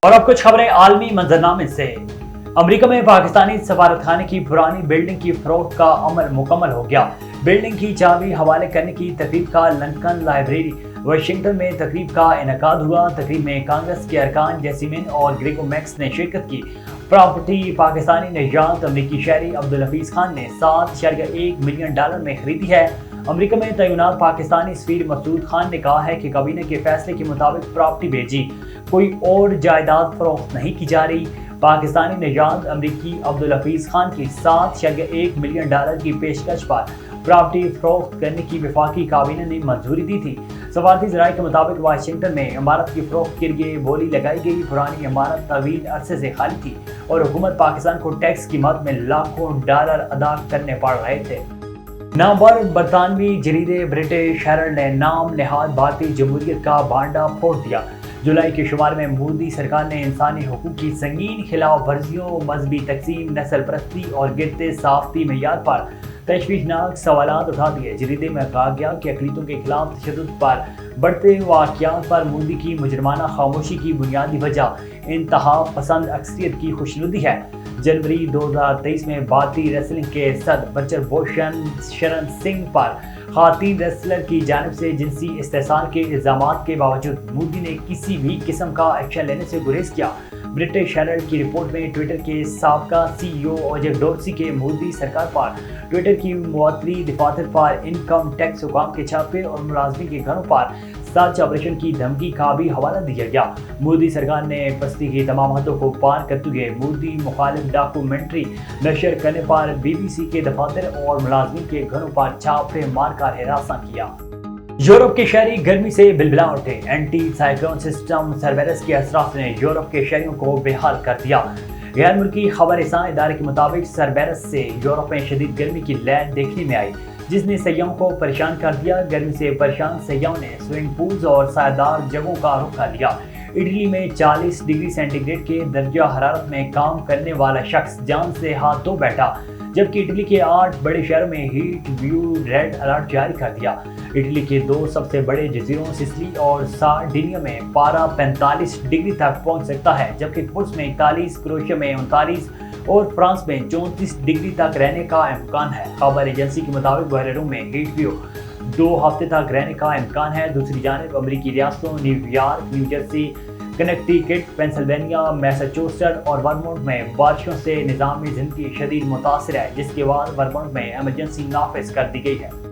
और अब कुछ खबरें आलमी मंजरनामे से। अमेरिका में पाकिस्तानी सफारतखाने की पुरानी बिल्डिंग की फरोख्त का अमल मुकम्मल हो गया। बिल्डिंग की चाबी हवाले करने की तकरीब का लंदन लाइब्रेरी वाशिंगटन में तकरीब का इनेकाद हुआ। तकरीब में कांग्रेस के अरकान जैसिमिन और ग्रेगो मैक्स ने शिरकत की। प्रॉपर्टी पाकिस्तानी नौजवान अमरीकी शहरी अब्दुल हफीज खान ने $7.1 मिलियन में खरीदी है। अमेरिका में तैनात पाकिस्तानी सफीर मसूद खान ने कहा है कि काबीना के फैसले के मुताबिक प्रॉपर्टी भेजी, कोई और जायदाद फरोख्त नहीं की जा रही। पाकिस्तानी नौजवान अमरीकी अब्दुल हफीज खान की $7.1 मिलियन की पेशकश पर प्रॉपर्टी फरोख्त करने की वफाकी काबीना ने मंजूरी दी थी। सफारती ज़राए के मुताबिक वाशिंगटन में इमारत की फरोख्त के लिए बोली लगाई गई। पुरानी इमारत तवील अरसे से खाली थी और हुकूमत पाकिस्तान को टैक्स की मद में लाखों डॉलर अदा करने पड़ रहे थे। नामवर बरतानवी जरीदे ब्रिटिश हेरल्ड ने नाम नेहाद भारतीय जमहूरियत का भांडा फोड़ दिया। जुलाई के शुमार में मोदी सरकार ने इंसानी हुकूक की संगीन खिलाफ वर्जियों, मजहबी तकसीम, नस्ल परस्ती और गिरते साफ्ती मैयार पर तशवीशनाक सवालात उठा दिए। जरीदे में कहा गया कि अक़लियतों के खिलाफ तशद्दुद पर बढ़ते वाक़यात पर मोदी की मुजरमाना खामोशी की बुनियादी वजह इंतहा पसंद अक्सरियत की खुशनुदी है। जनवरी 2023 में भारतीय रेसलिंग के सदर ब्रजभूषण शरण सिंह पर खातीन रेसलर की जानिब से जिनसी इस्तेहसाल के इल्ज़ामात के बावजूद मोदी ने किसी भी किस्म का एक्शन लेने से गुरेज किया। ब्रिटिश हेरल्ड की रिपोर्ट में ट्विटर के साबका CEO अजय डोर्सी के मोदी सरकार पर ट्विटर की मुअत्तली दफातर पर इनकम टैक्स हुकाम के छापे और मुलाजमीन के घरों पर सर्च ऑपरेशन की धमकी का भी हवाला दिया गया। मोदी सरकार ने बस्ती की तमाम हदों को पार करते हुए मोदी मुखालिफ डॉक्यूमेंट्री नशर करने पर BBC के दफातर और मुलाजमीन के घरों पर छापे मारकर हिरासा किया। यूरोप के शहरी गर्मी से बिलबिला उठे। एंटी साइक्लोन सिस्टम सरबेरस के असरात ने यूरोप के शहरियों को बेहाल कर दिया। गैर मुल्की खबरसां इदारे के मुताबिक सरबेरस से यूरोप में शदीद गर्मी की लहर देखने में आई, जिसने सैयाहों को परेशान कर दिया। गर्मी से परेशान सैयाहों ने स्विमिंग पूल्स और सायदार जगहों का रुख कर लिया। इटली में 40 डिग्री सेंटीग्रेड के दर्जा हरारत में काम करने वाला शख्स जान से हाथ धो बैठा, जबकि इटली के 8 बड़े शहरों में हीट व्यू रेड अलर्ट जारी कर दिया। इटली के 2 सबसे बड़े जजीरों सिसिली और सार्डिनिया में पारा 45 डिग्री तक पहुंच सकता है, जबकि कुर्स में 41, क्रोएशिया में 39 और फ्रांस में 34 डिग्री तक रहने का इम्कान है। खबर एजेंसी के मुताबिक बहरेरों में हीट व्यू 2 हफ्ते तक रहने का इम्कान है। दूसरी जानिब अमरीकी रियासतों New York, new Jersey, Connecticut, Pennsylvania, Massachusetts और वर्मोंट में बारिशों से निज़ामी ज़िंदगी शदीद मुतासर है, जिसके बाद वर्मोंट में इमरजेंसी नाफिज कर दी गई है।